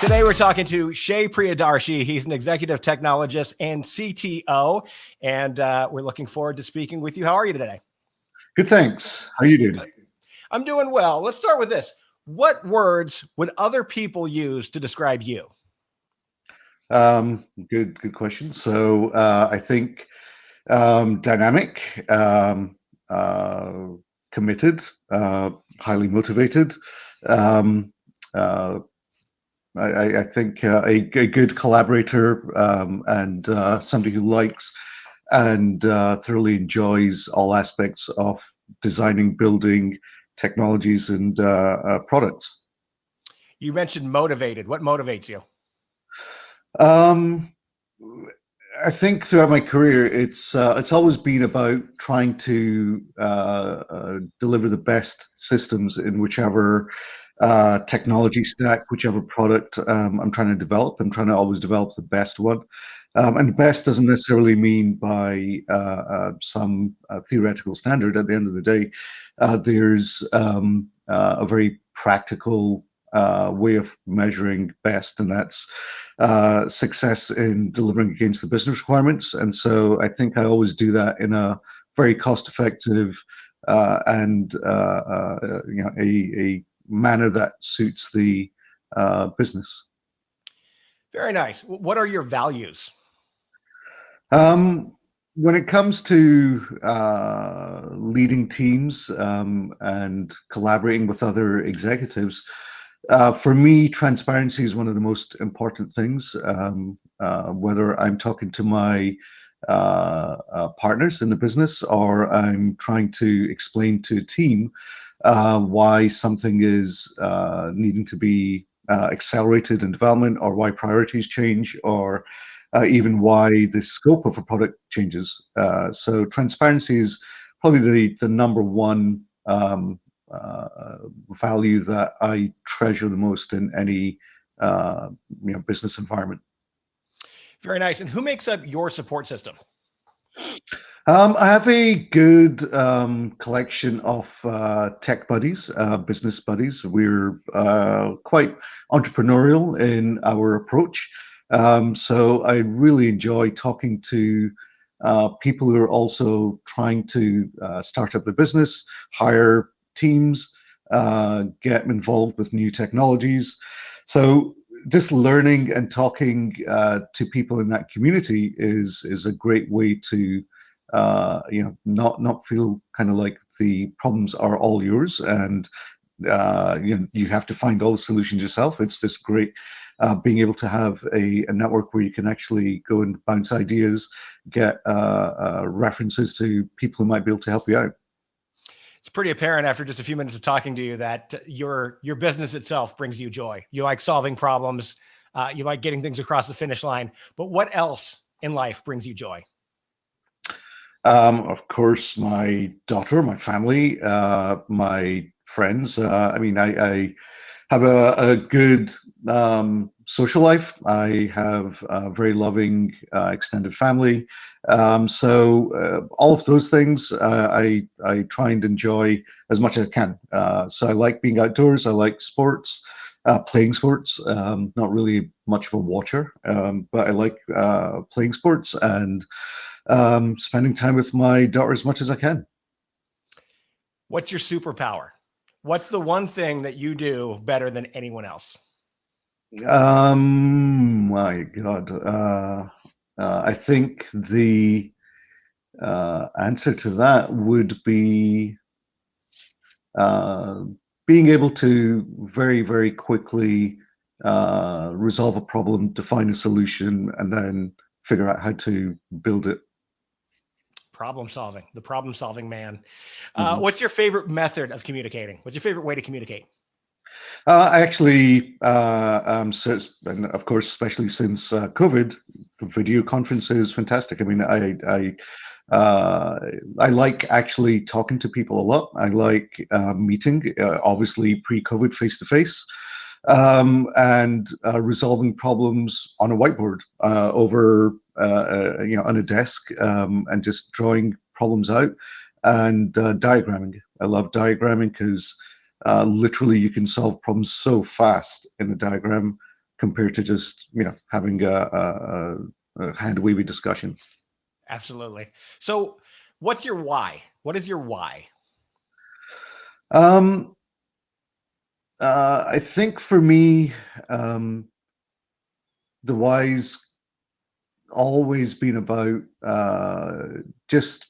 Today we're talking to Shaiwal Priyadarshi. He's an executive technologist and CTO, and we're looking forward to speaking with you. How are you today? Good, thanks. How are you doing? Good. I'm doing well. Let's start with this. What words would other people use to describe you? Good question. So I think dynamic, committed, highly motivated. Um, uh, I think a good collaborator and somebody who likes and thoroughly enjoys all aspects of designing, building technologies and products. You mentioned motivated. What motivates you? Um, I think throughout my career, it's always been about trying to deliver the best systems in whichever technology stack, whichever product I'm trying to develop. I'm trying to always develop the best one. And best doesn't necessarily mean by some theoretical standard. At the end of the day, there's a very practical way of measuring best, and that's success in delivering against the business requirements. And so I think I always do that in a very cost-effective and a manner that suits the business. Very nice. What are your values? When it comes to leading teams and collaborating with other executives, for me, transparency is one of the most important things. Whether I'm talking to my partners in the business or I'm trying to explain to a team why something is needing to be accelerated in development, or why priorities change, or even why the scope of a product changes. So transparency is probably the number one value that I treasure the most in any business environment. Very nice. And who makes up your support system? I have a good collection of tech buddies, business buddies. We're quite entrepreneurial in our approach. So I really enjoy talking to people who are also trying to start up a business, hire teams, get involved with new technologies. So just learning and talking to people in that community is a great way to not feel kind of like the problems are all yours and you have to find all the solutions yourself. It's just great being able to have a network where you can actually go and bounce ideas, get references to people who might be able to help you out. It's pretty apparent after just a few minutes of talking to you that your business itself brings you joy. You like solving problems. You like getting things across the finish line. But what else in life brings you joy? Of course, my daughter, my family, my friends. I have a good social life. I have a very loving extended family. So all of those things I try and enjoy as much as I can. So I like being outdoors. I like sports, playing sports. Not really much of a watcher, but I like playing sports and spending time with my daughter as much as I can. What's your superpower? What's the one thing that you do better than anyone else? My God. I think the answer to that would be being able to very, very quickly resolve a problem, define a solution, and then figure out how to build it. Problem solving, the problem solving man. Mhm. What's your favorite method of communicating? What's your favorite way to communicate? I actually, and of course, especially since COVID, video conference is fantastic. I mean, I like actually talking to people a lot. I like meeting, obviously pre-COVID face-to-face, and resolving problems on a whiteboard over, on a desk, and just drawing problems out and diagramming. I love diagramming because literally you can solve problems so fast in a diagram. compared to just having a hand wavy discussion. Absolutely. So, what's your why? What is your why? I think for me, the why's always been about just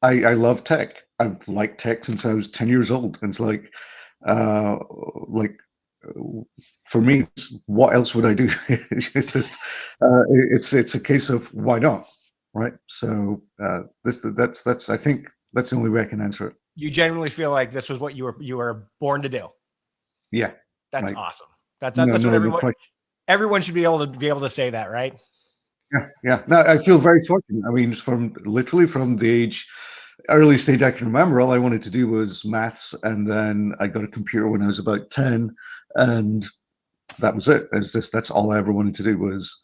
I love tech. I've liked tech since I was 10 years old. And it's like for me, what else would I do? It's just it's a case of why not, right? So that's I think that's the only way I can answer it. You genuinely feel like this was what you were born to do. Yeah, That's like, awesome. That's no, what no, no question. everyone should be able to say that, right? Yeah, yeah. No, I feel very fortunate. I mean, literally from the early stage I can remember, all I wanted to do was maths, and then I got a computer when I was about 10, and that was it. That's all I ever wanted to do was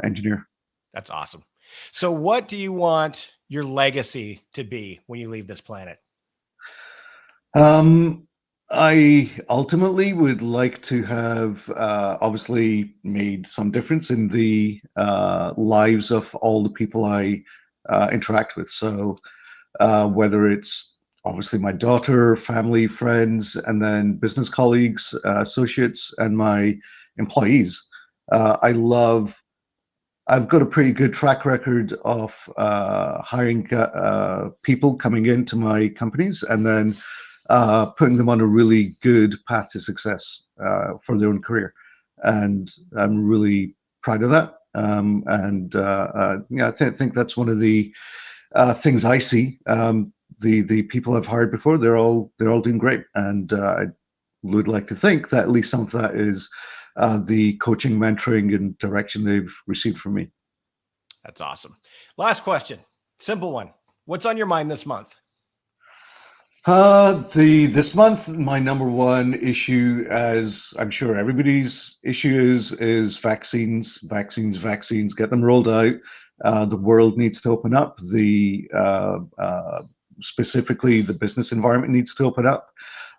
engineer. That's awesome. So what do you want your legacy to be when you leave this planet? I ultimately would like to have obviously made some difference in the lives of all the people I interact with. So whether it's obviously my daughter, family, friends, and then business colleagues, associates, and my employees. I've got a pretty good track record of hiring people coming into my companies and then putting them on a really good path to success for their own career. And I'm really proud of that. I think that's one of the things I see. The people I've hired before, they're all doing great, and I would like to think that at least some of that is the coaching, mentoring, and direction they've received from me. That's awesome. Last question, simple one. What's on your mind this month? This month, my number one issue, as I'm sure everybody's issue is vaccines. Get them rolled out. The world needs to open up. Specifically, the business environment needs to open up.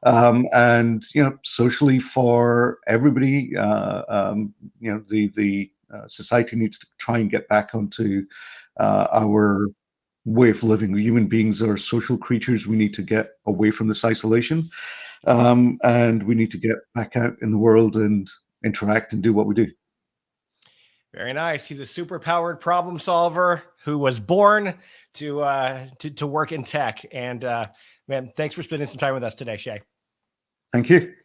And socially for everybody, the society needs to try and get back onto our way of living. Human beings are social creatures. We need to get away from this isolation, and we need to get back out in the world and interact and do what we do. Very nice. He's a super powered problem solver who was born to work in tech. And man, thanks for spending some time with us today, Shay. Thank you.